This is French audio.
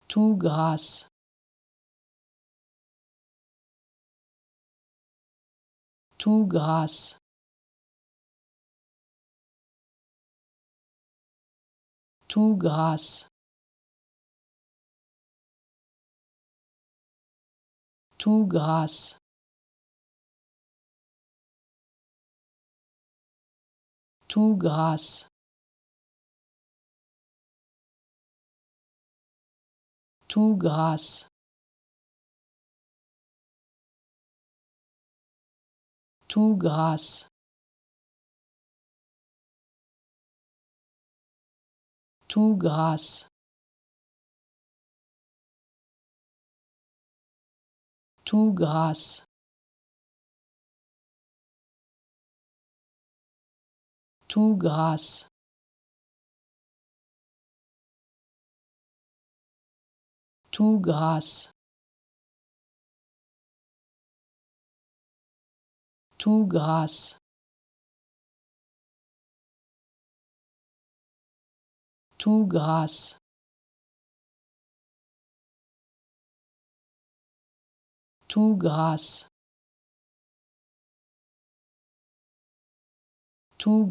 tout grâce, tout grâce, tout grâce, tout grâce, tout grâce, tout grâce, tout grâce, tout grâce, tout grâce, tout grâce, tout grâce, tout grâce, tout grâce, tout grâce, tout